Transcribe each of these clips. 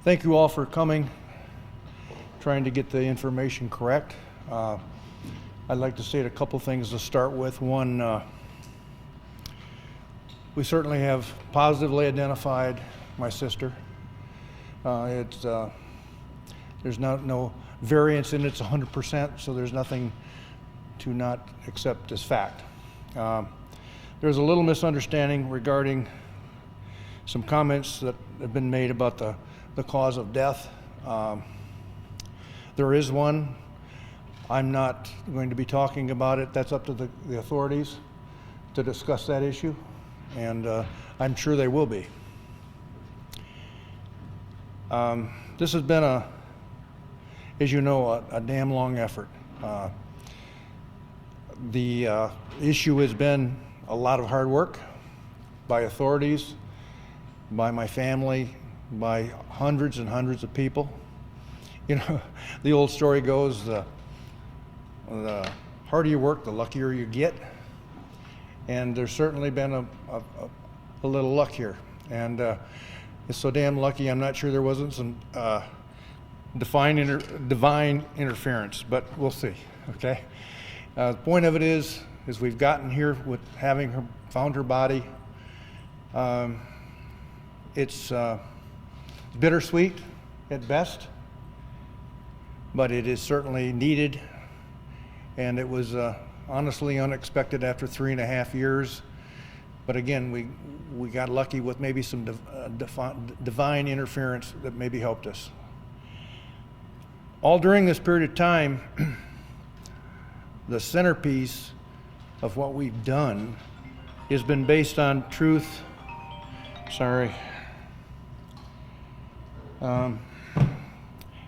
Thank you all for coming, trying to get the information correct. I'd like to state a couple things to start with. One, we certainly have positively identified my sister. There's no variance in it, it's 100%, so there's nothing to not accept as fact. There's a little misunderstanding regarding some comments that have been made about the cause of death. There is one. I'm not going to be talking about it. That's up to the authorities to discuss that issue, and I'm sure they will be. This has been as you know, a damn long effort. The issue has been a lot of hard work by authorities, by my family, by hundreds and hundreds of people. You know, the old story goes, the harder you work, the luckier you get. And there's certainly been a little luck here. And it's so damn lucky, I'm not sure there wasn't some divine interference, but we'll see, okay? The point of it is we've gotten here with having found her body. It's bittersweet at best, but it is certainly needed, and it was honestly unexpected after 3.5 years. But again, we got lucky with maybe some divine interference that maybe helped us. All during this period of time, the centerpiece of what we've done has been based on truth.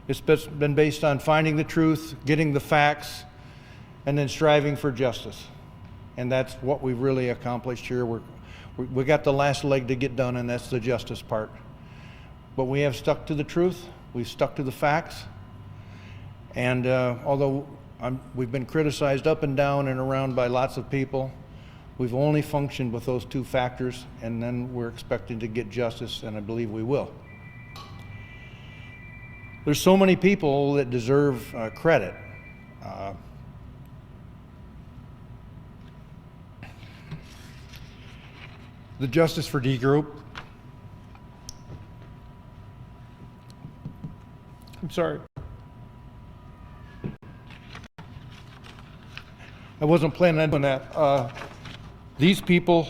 It's been based on finding the truth, getting the facts, and then striving for justice. And that's what we've really accomplished here. We got the last leg to get done, and that's the justice part. But we have stuck to the truth. We've stuck to the facts. And although we've been criticized up and down and around by lots of people, we've only functioned with those two factors, and then we're expecting to get justice, and I believe we will. There's so many people that deserve credit. The Justice for Dee group. I'm sorry. I wasn't planning on doing that. These people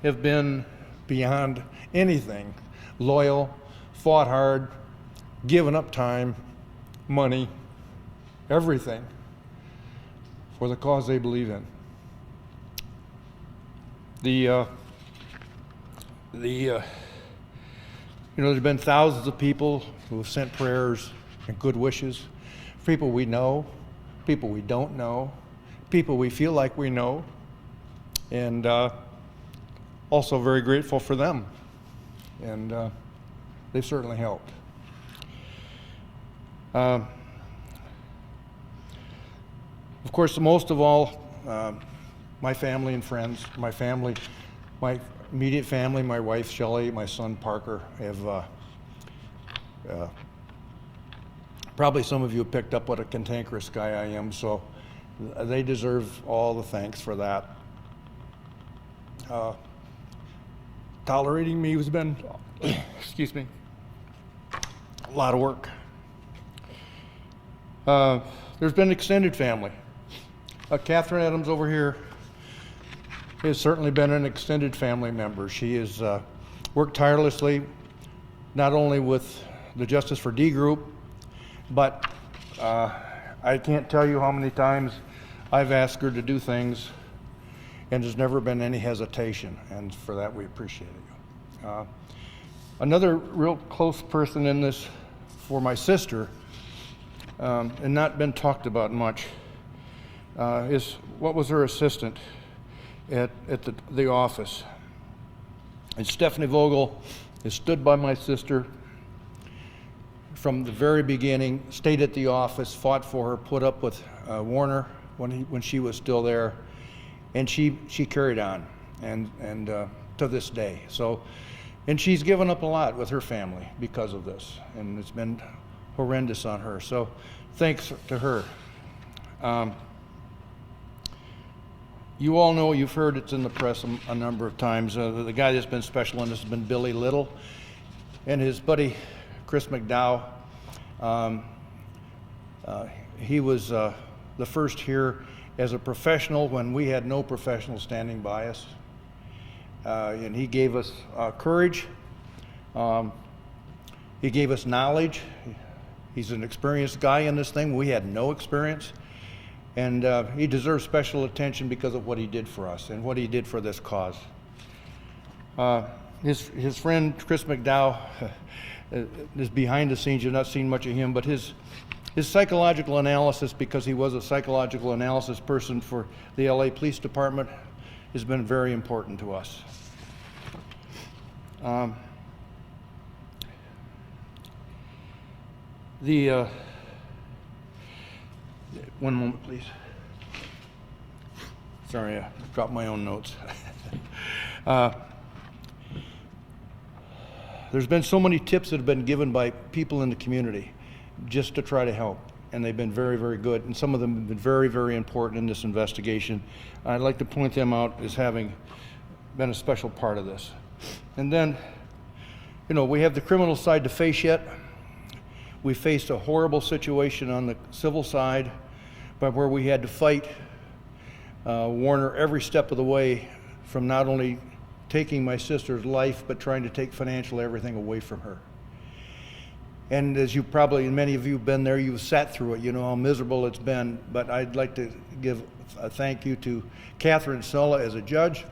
have been beyond anything loyal, fought hard, given up time, money, everything for the cause they believe in. There's been thousands of people who have sent prayers and good wishes. People we know, people we don't know, people we feel like we know, and also very grateful for them. And they've certainly helped. Of course, most of all, my family and friends, my immediate family, my wife Shelley, my son Parker, have probably some of you have picked up what a cantankerous guy I am, so they deserve all the thanks for that. Tolerating me has been, excuse me, a lot of work. There's been extended family. Catherine Adams over here has certainly been an extended family member. She has worked tirelessly, not only with the Justice for Dee group, but I can't tell you how many times I've asked her to do things, and there's never been any hesitation, and for that we appreciate it. Another real close person in this for my sister, and not been talked about much, is what was her assistant at the office. And Stephanie Vogel has stood by my sister from the very beginning, stayed at the office, fought for her, put up with Warner when she was still there, and she carried on, and to this day. So And she's given up a lot with her family because of this, and it's been horrendous on her. So thanks to her. You all know, you've heard it's in the press a number of times. The guy that's been special in this has been Billy Little, and his buddy Chris McDowell. He was the first here as a professional when we had no professional standing by us. And he gave us courage. He gave us knowledge. He's an experienced guy in this thing. We had no experience. And he deserves special attention because of what he did for us and what he did for this cause. His friend Chris McDowell is behind the scenes. You've not seen much of him, but his psychological analysis, because he was a psychological analysis person for the LA Police Department, has been very important to us. One moment, please. Sorry, I dropped my own notes. There's been so many tips that have been given by people in the community just to try to help, and they've been very, very good, and some of them have been very, very important in this investigation. I'd like to point them out as having been a special part of this. And then, we have the criminal side to face yet. We faced a horrible situation on the civil side, but where we had to fight Warner every step of the way, from not only taking my sister's life, but trying to take financially everything away from her. And as you probably, many of you have been there, you've sat through it, you know how miserable it's been. But I'd like to give a thank you to Catherine Sulla as a judge.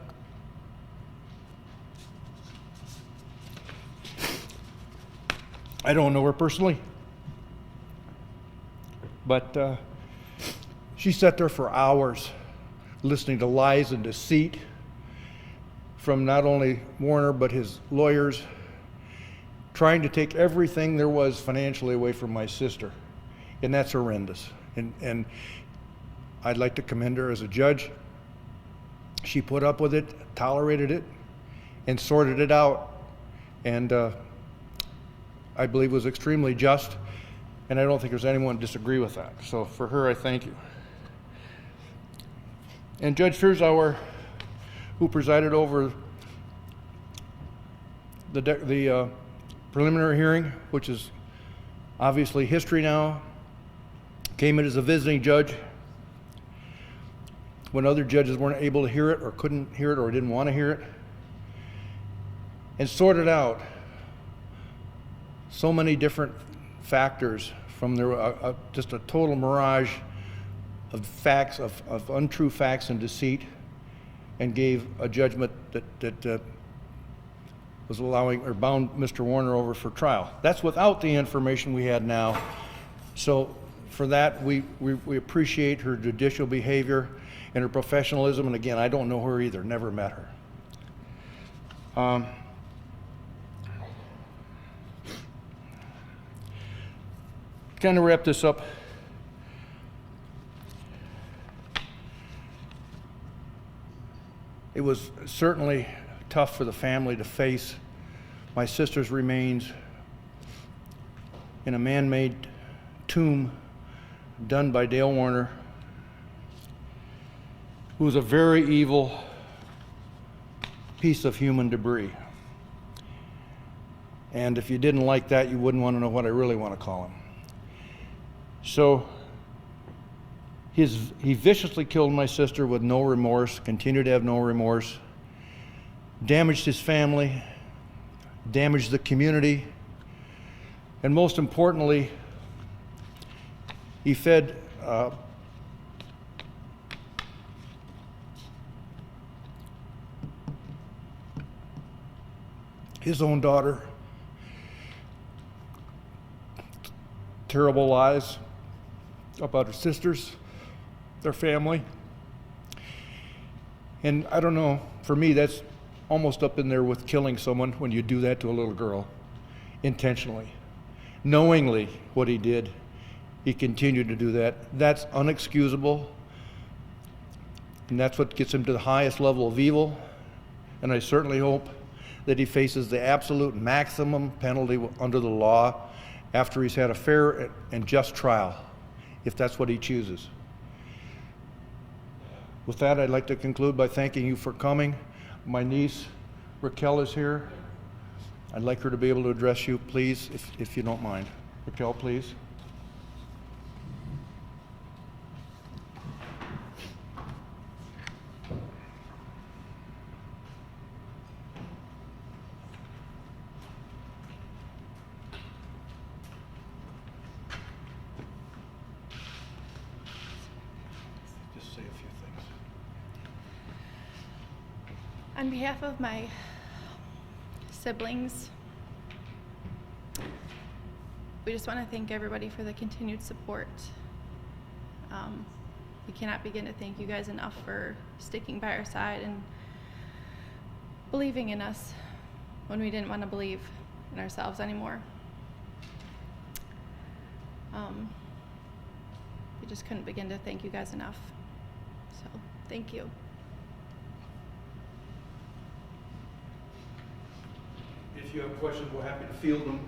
I don't know her personally, but she sat there for hours listening to lies and deceit from not only Warner but his lawyers, trying to take everything there was financially away from my sister. And that's horrendous. And I'd like to commend her as a judge. She put up with it, tolerated it, and sorted it out. And I believe was extremely just. And I don't think there's anyone disagree with that. So for her, I thank you. And Judge Firzauer, who presided over the preliminary hearing, which is obviously history now, came in as a visiting judge when other judges weren't able to hear it or couldn't hear it or didn't want to hear it, and sorted out so many different factors from just a total mirage of facts, of untrue facts and deceit, and gave a judgment that was allowing or bound Mr. Warner over for trial. That's without the information we had now. So for that, we appreciate her judicial behavior and her professionalism. And again, I don't know her either, never met her. Kind of wrap this up. It was certainly tough for the family to face my sister's remains in a man-made tomb done by Dale Warner, who was a very evil piece of human debris. And if you didn't like that, you wouldn't want to know what I really want to call him. So he viciously killed my sister with no remorse, continued to have no remorse, damaged his family, damaged the community, and most importantly, he fed his own daughter terrible lies about her sisters, their family. And I don't know, for me, that's almost up in there with killing someone when you do that to a little girl intentionally. Knowingly what he did, he continued to do that. That's unexcusable. And that's what gets him to the highest level of evil. And I certainly hope that he faces the absolute maximum penalty under the law after he's had a fair and just trial, if that's what he chooses. With that, I'd like to conclude by thanking you for coming. My niece, Raquel, is here. I'd like her to be able to address you, please, if you don't mind. Raquel, please. Just say a few things. On behalf of my siblings, we just want to thank everybody for the continued support. We cannot begin to thank you guys enough for sticking by our side and believing in us when we didn't want to believe in ourselves anymore. We just couldn't begin to thank you guys enough. So, thank you. If you have questions, we're happy to field them.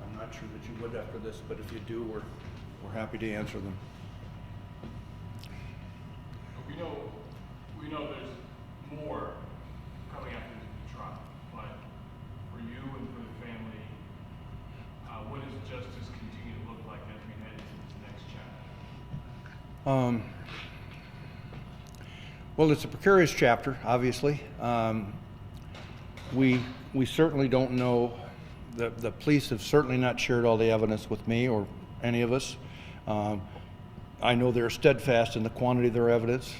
I'm not sure that you would after this, but if you do, we're happy to answer them. We know there's more coming after the trial, but for you and for the family, what does justice continue to look like as we head into the next chapter? Well, it's a precarious chapter, obviously. We certainly don't know. The police have certainly not shared all the evidence with me or any of us. I know they're steadfast in the quantity of their evidence.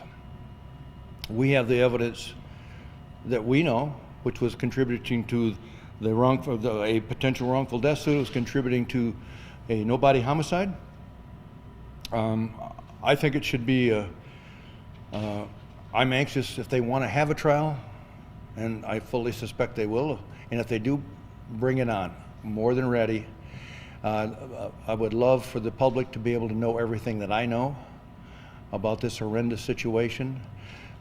We have the evidence that we know, which was contributing to a potential wrongful death suit. It was contributing to a no-body homicide. I think it should be I'm anxious if they want to have a trial, and I fully suspect they will. And if they do, bring it on. More than ready. I would love for the public to be able to know everything that I know about this horrendous situation.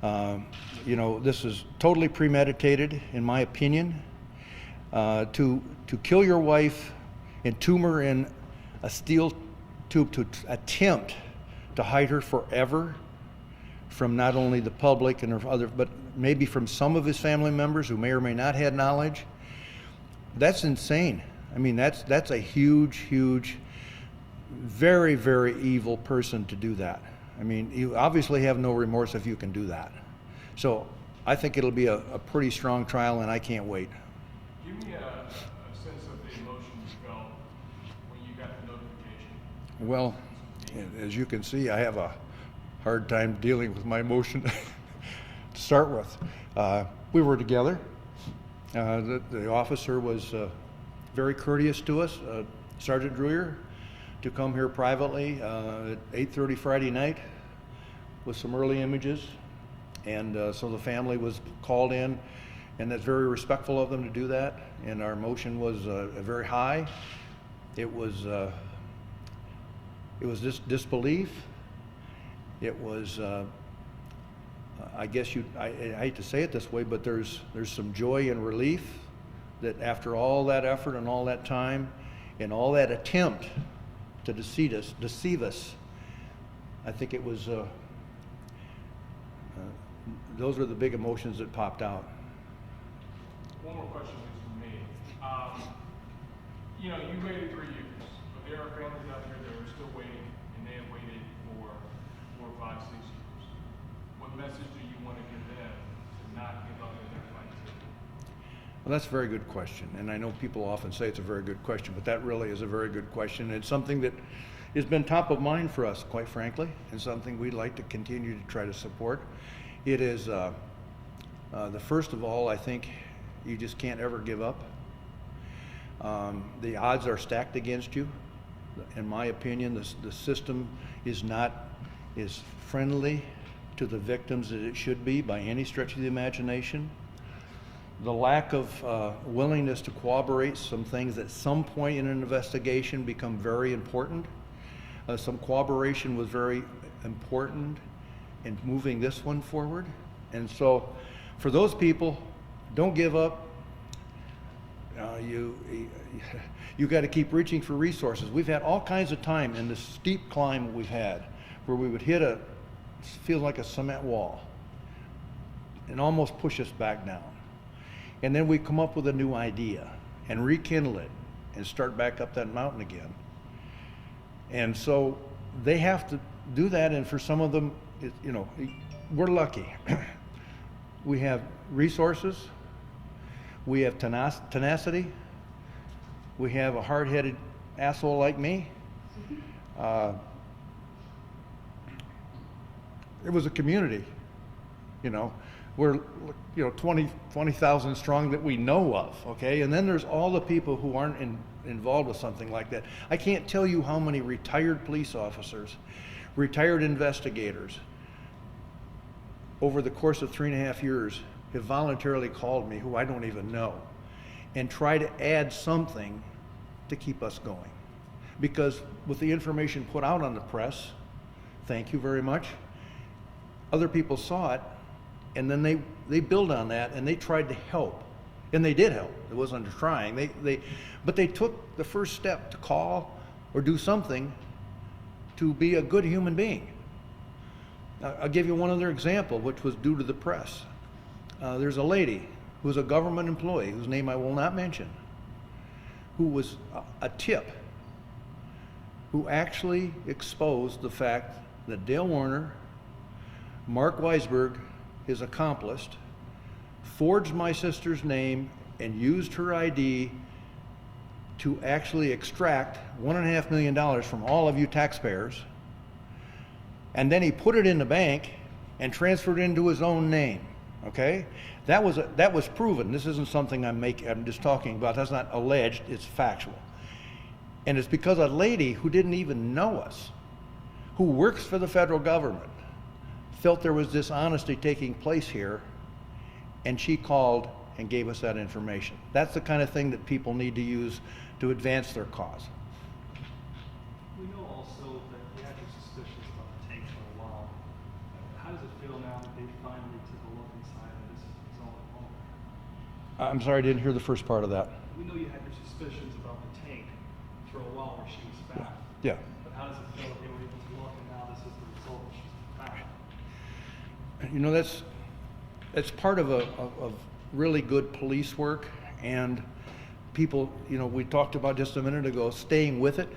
This is totally premeditated, in my opinion. To kill your wife and tomb her in a steel tube to attempt to hide her forever from not only the public and other, but maybe from some of his family members who may or may not have knowledge. That's insane. I mean, that's a huge, very, very evil person to do that. I mean, you obviously have no remorse if you can do that. So I think it'll be a pretty strong trial, and I can't wait. Give me a sense of the emotion you felt when you got the notification. Well, as you can see, I have a hard time dealing with my emotion to start with. We were together. The officer was very courteous to us, Sergeant Drewer, to come here privately at 8:30 Friday night with some early images. And so the family was called in, and that's very respectful of them to do that. And our emotion was very high. It was just disbelief. It was, I guess I hate to say it this way, but there's some joy and relief that after all that effort and all that time and all that attempt to deceive us, I think it was, those were the big emotions that popped out. One more question is from me. You waited 3 years, but there are families out there that are still waiting, and they have waited for 4, 5, 6 years. What message do you want to give them to not give up in their fight too? Well, that's a very good question, and I know people often say it's a very good question, but that really is a very good question. It's something that has been top of mind for us, quite frankly, and something we'd like to continue to try to support. It is, the first of all, I think you just can't ever give up. The odds are stacked against you. In my opinion, the system is not as friendly to the victims as it should be by any stretch of the imagination. The lack of willingness to corroborate some things at some point in an investigation become very important. Some corroboration was very important in moving this one forward. And so for those people, don't give up. You got to keep reaching for resources. We've had all kinds of time in this steep climb we've had where we would hit feels like a cement wall and almost push us back down. And then we come up with a new idea and rekindle it and start back up that mountain again. And so they have to do that, and for some of them, we're lucky. We have resources, we have tenacity, we have a hard-headed asshole like me. It was a community, we're 20,000 strong that we know of, okay? And then there's all the people who aren't involved with something like that. I can't tell you how many retired police officers, retired investigators, over the course of 3.5 years have voluntarily called me, who I don't even know, and try to add something to keep us going. Because with the information put out on the press, thank you very much, other people saw it, and then they build on that, and they tried to help. And they did help. It wasn't trying. But they took the first step to call or do something to be a good human being. I'll give you one other example, which was due to the press. There's a lady who was a government employee, whose name I will not mention, who was a tip, who actually exposed the fact that Dale Warner, Mark Weisberg, his accomplice, forged my sister's name and used her ID to actually extract $1.5 million from all of you taxpayers. And then he put it in the bank and transferred it into his own name. Okay? That was proven. This isn't something I'm just talking about. That's not alleged, it's factual. And it's because a lady who didn't even know us, who works for the federal government, felt there was dishonesty taking place here, and she called and gave us that information. That's the kind of thing that people need to use to advance their cause. We know also that you had your suspicions about the tank for a while. How does it feel now that they finally took a look inside and this is all at home? I'm sorry, I didn't hear the first part of that. We know you had your suspicions about the tank for a while where she was found. Yeah. But how does it feel that they were able to look and now this is the result that she's found? That's part of really good police work, and people, we talked about just a minute ago, staying with it.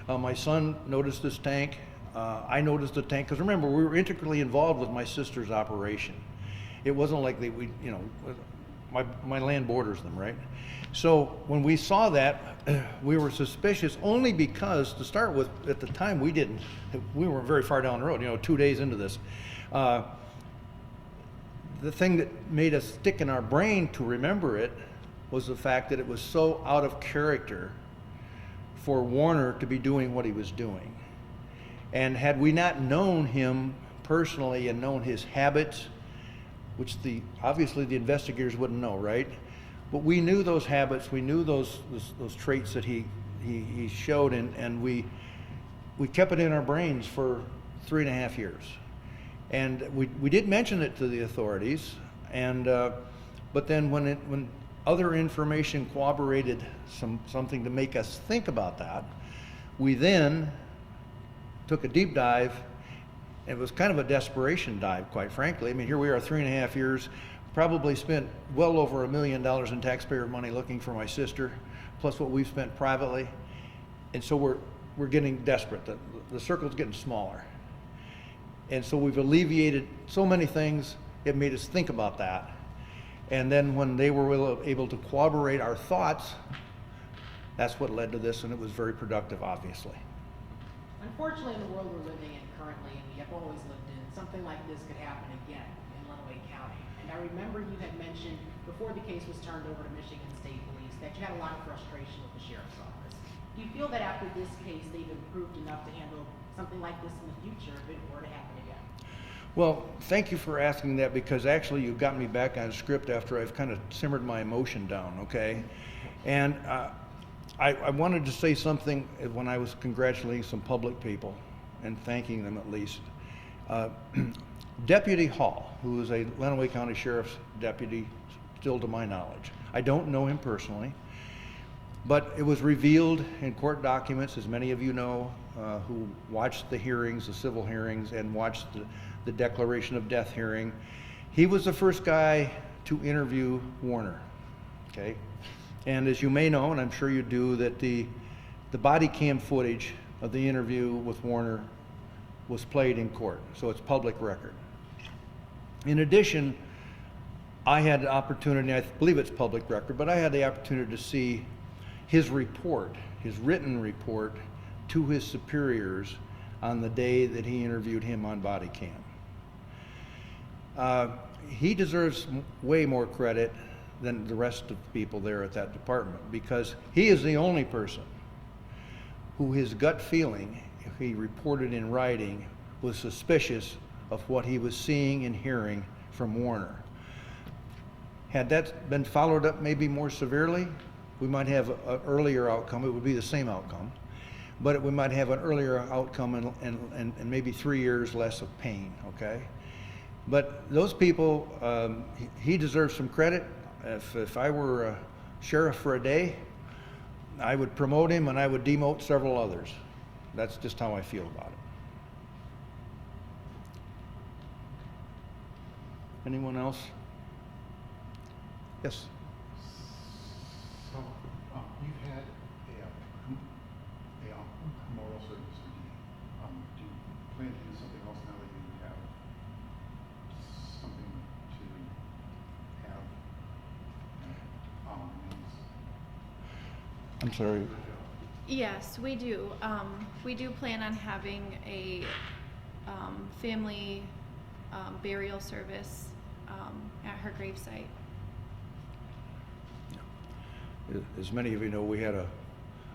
My son noticed this tank. I noticed the tank, because remember, we were integrally involved with my sister's operation. It wasn't like my land borders them, right? So when we saw that, we were suspicious only because, to start with, at the time we weren't very far down the road, 2 days into this. The thing that made us stick in our brain to remember it was the fact that it was so out of character for Warner to be doing what he was doing. And had we not known him personally and known his habits, which obviously the investigators wouldn't know, right? But we knew those habits, we knew those traits that he showed, and we kept it in our brains for 3.5 years. And we did mention it to the authorities, but then when other information corroborated something to make us think about that, we then took a deep dive. It was kind of a desperation dive, quite frankly. I mean, here we are 3.5 years, probably spent well over $1 million in taxpayer money looking for my sister, plus what we've spent privately. And so we're getting desperate. The circle's getting smaller. And so we've alleviated so many things, it made us think about that. And then when they were able to corroborate our thoughts, that's what led to this, and it was very productive, obviously. Unfortunately, in the world we're living in currently, and we have always lived in, something like this could happen again in Lenawee County. And I remember you had mentioned before the case was turned over to Michigan State Police that you had a lot of frustration with the sheriff's office. Do you feel that after this case they've improved enough to handle something like this in the future if it were to happen again? Well, thank you for asking that, because actually you got me back on script after I've kind of simmered my emotion down, okay? And I wanted to say something when I was congratulating some public people and thanking them at least. Deputy Hall, who is a Lenawee County Sheriff's deputy, still to my knowledge, I don't know him personally, but it was revealed in court documents, as many of you know, who watched the hearings, the civil hearings, and watched the declaration of death hearing. He was the first guy to interview Warner, okay? And as you may know, and I'm sure you do, that the body cam footage of the interview with Warner was played in court, so it's public record. In addition, I had the opportunity, I believe it's public record, but I had the opportunity to see his report, his written report to his superiors on the day that he interviewed him on body cam. He deserves way more credit than the rest of the people there at that department, because he is the only person who his gut feeling, if he reported in writing, was suspicious of what he was seeing and hearing from Warner. Had that been followed up maybe more severely, we might have an earlier outcome. It would be the same outcome, but we might have an earlier outcome and maybe 3 years less of pain, okay? But those people, he deserves some credit. If I were a sheriff for a day, I would promote him and I would demote several others. That's just how I feel about it. Anyone else? Yes. So, you've had a memorial service for Dee. Do you plan to do something else now that you have something to have remains? I'm sorry. Yes, we do. We do plan on having a family burial service at her gravesite. As many of you know, we had a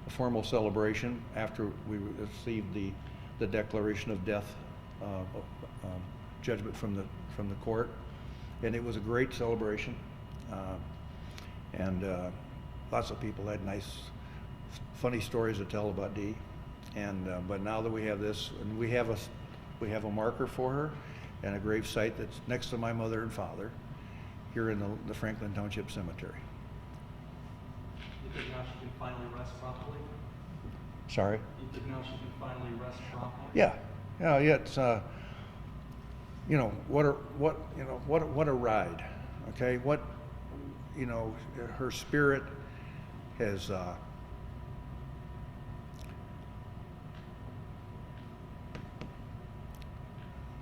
formal celebration after we received the declaration of death judgment from the court, and it was a great celebration. And lots of people had nice, funny stories to tell about Dee. And but now that we have this, and we have a marker for her and a grave site that's next to my mother and father here in the Franklin Township Cemetery. You think now she can finally rest properly? Sorry? You think now she can finally rest properly? Yeah, yeah. It's you know, what a ride. Okay, what, you know, her spirit has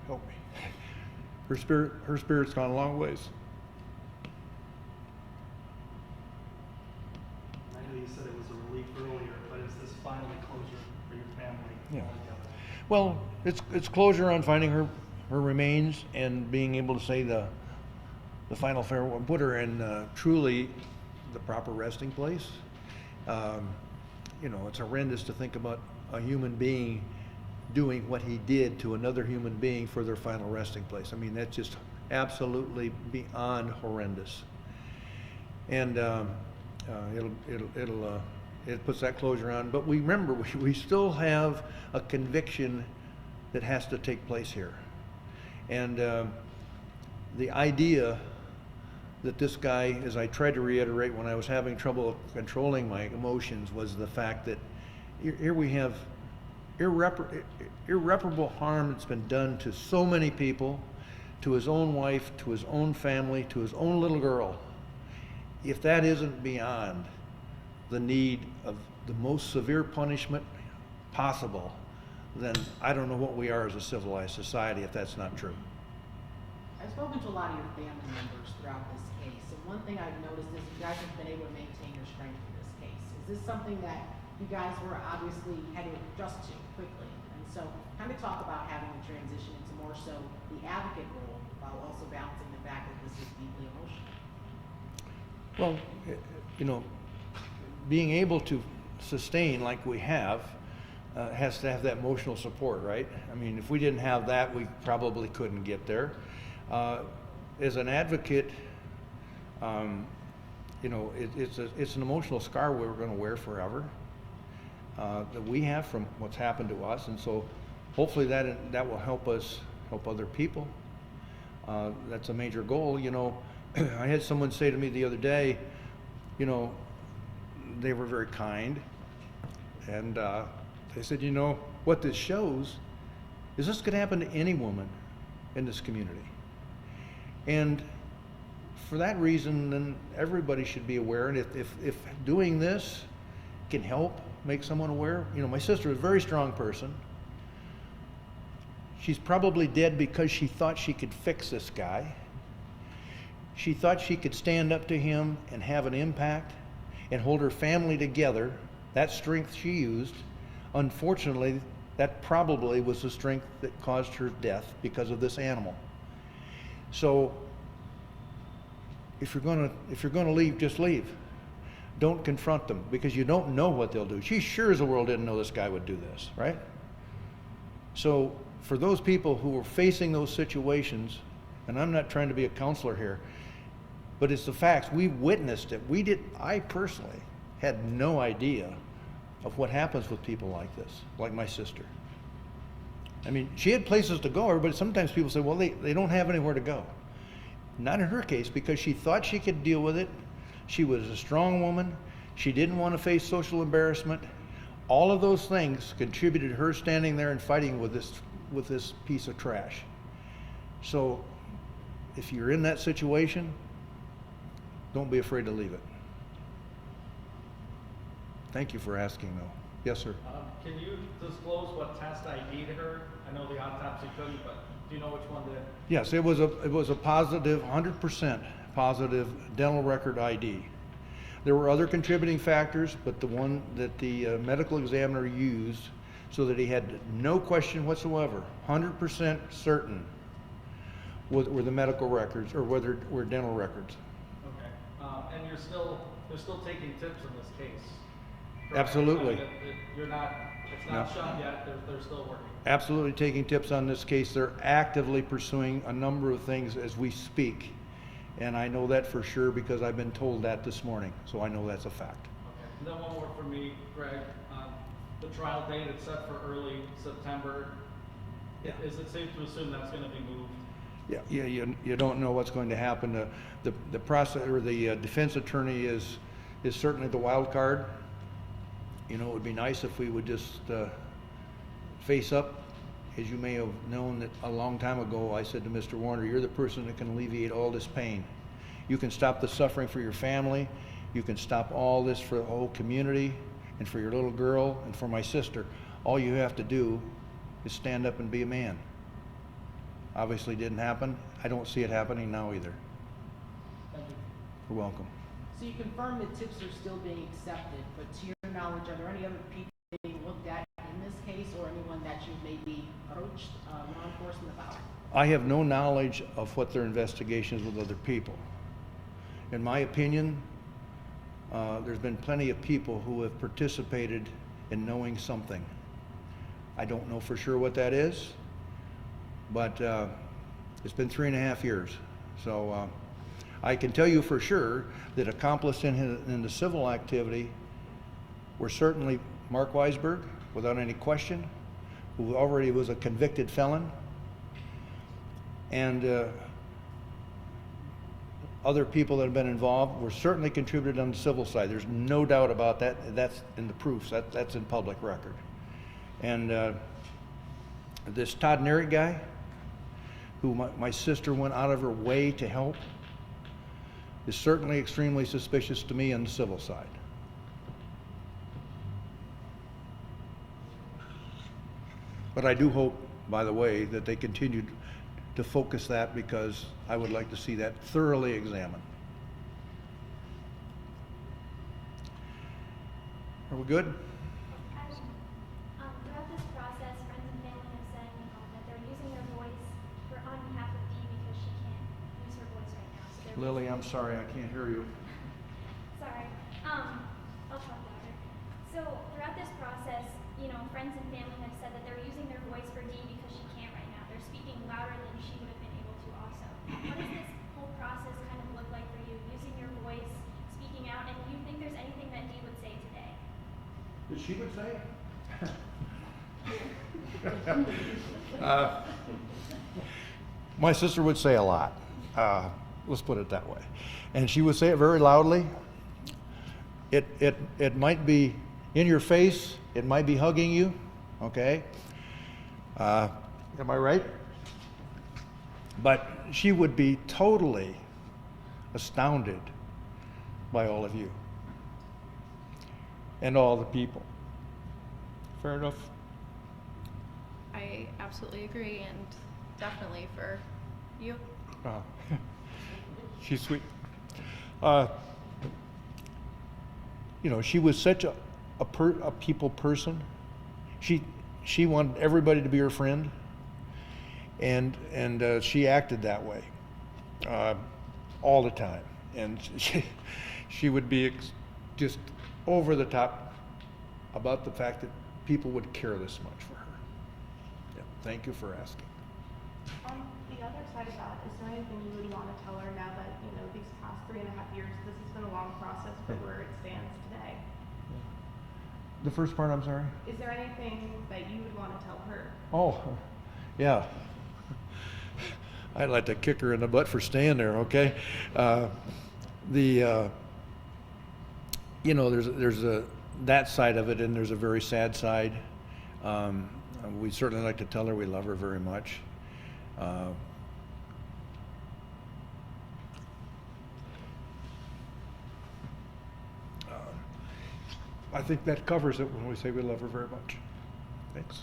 help me. Her spirit's gone a long ways. I know you said it was a relief earlier, but is this finally closure for your family? Yeah. altogether? Well, it's closure on finding her remains and being able to say the final farewell, put her in truly the proper resting place. You know, it's horrendous to think about a human being doing what he did to another human being for their final resting place. I mean, that's just absolutely beyond horrendous. And it puts that closure on. But we remember, we still have a conviction that has to take place here. And the idea that this guy, as I tried to reiterate when I was having trouble controlling my emotions, was the fact that here we have irreparable harm that's been done to so many people, to his own wife, to his own family, to his own little girl. If that isn't beyond the need of the most severe punishment possible, then I don't know what we are as a civilized society if that's not true. I've spoken to a lot of your family members throughout this case, and one thing I've noticed is you guys have been able to maintain your strength in this case. Is this something that you guys were obviously had to adjust to quickly? And so kind of talk about having a transition into more so the advocate role while also balancing the fact that this is deeply emotional. Well, you know, being able to sustain like we have has to have that emotional support, right? I mean, if we didn't have that, we probably couldn't get there. As an advocate, you know, it's an emotional scar we're going to wear forever, that we have from what's happened to us, and so hopefully that will help us help other people. That's a major goal. You know, I had someone say to me the other day, you know, they were very kind. And they said, you know, what this shows is this could happen to any woman in this community. And for that reason, then everybody should be aware. And if doing this can help make someone aware, you know, my sister is a very strong person. She's probably dead because she thought she could fix this guy. She thought she could stand up to him and have an impact and hold her family together. That strength she used. Unfortunately, that probably was the strength that caused her death because of this animal. So if you're gonna leave, just leave. Don't confront them, because you don't know what they'll do. She sure as the world didn't know this guy would do this, right? So for those people who were facing those situations, and I'm not trying to be a counselor here, but it's the facts. We witnessed it. I personally had no idea of what happens with people like this, like my sister. I mean, she had places to go, but sometimes people say, well, they don't have anywhere to go. Not in her case, because she thought she could deal with it. She was a strong woman. She didn't want to face social embarrassment. All of those things contributed to her standing there and fighting with this piece of trash. So if you're in that situation, don't be afraid to leave it. Thank you for asking, though. Yes, sir. Can you disclose what test ID'd her? I know the autopsy couldn't, but do you know which one did? Yes, it was a positive, 100% positive dental record ID. There were other contributing factors, but the one that the medical examiner used, so that he had no question whatsoever, 100% certain, were the medical records, or whether were dental records. Okay. And they're still taking tips in this case. Correct? Absolutely. I mean, it's not shot yet. They're still working. Absolutely taking tips on this case. They're actively pursuing a number of things as we speak. And I know that for sure because I've been told that this morning. So I know that's a fact. Okay. And then one more from me, Greg. The trial date is set for early September. Yeah. Is it safe to assume that's going to be moved? Yeah, you don't know what's going to happen. The process, or the defense attorney is certainly the wild card. You know, it would be nice if we would just face up. As you may have known, that a long time ago I said to Mr. Warner, you're the person that can alleviate all this pain. You can stop the suffering for your family. You can stop all this for the whole community and for your little girl and for my sister. All you have to do is stand up and be a man. Obviously didn't happen. I don't see it happening now either. Thank you. You're welcome. So you confirm that tips are still being accepted, but to your knowledge, are there any other people being looked at in this case, or anyone that you've maybe approached law enforcement about? I have no knowledge of what their investigations with other people. In my opinion, there's been plenty of people who have participated in knowing something. I don't know for sure what that is, but it's been 3.5 years. So I can tell you for sure that accomplices in the civil activity were certainly Mark Weisberg, without any question, who already was a convicted felon, and other people that have been involved were certainly contributed on the civil side. There's no doubt about that. That's in the proofs. That's in public record. And this Todd Neri guy, who my sister went out of her way to help, is certainly extremely suspicious to me on the civil side. But I do hope, by the way, that they continue to focus that, because I would like to see that thoroughly examined. Are we good? Throughout this process, friends and family have said, that they're using their voice on behalf of Dee because she can't use her voice right now. So they're Lily, I'm sorry, I can't hear you. sorry. I'll talk louder. So throughout this process, friends and family have said that they're using their voice for Dee because she can't right now. They're speaking louder than she would have been able to also. What does this whole process kind of look like for you, using your voice, speaking out, and do you think there's anything that Dee would say today? That she would say? My sister would say a lot. Let's put it that way. And she would say it very loudly. It might be in your face, it might be hugging you, okay? Am I right? But she would be totally astounded by all of you and all the people. Fair enough? I absolutely agree, and definitely for you. She's sweet. You know, she was such a people person. She wanted everybody to be her friend, and she acted that way all the time. And she would be just over the top about the fact that people would care this much for her. Yeah, thank you for asking. On the other side of that, is there anything you would want to tell her now that, you know, these past 3.5 years, this has been a long process for where it stands today? The first part, I'm sorry? Is there anything that you would want to tell her? Oh, yeah. I'd like to kick her in the butt for staying there, okay? You know, there's that side of it, and there's a very sad side. We certainly like to tell her we love her very much. I think that covers it when we say we love her very much. Thanks.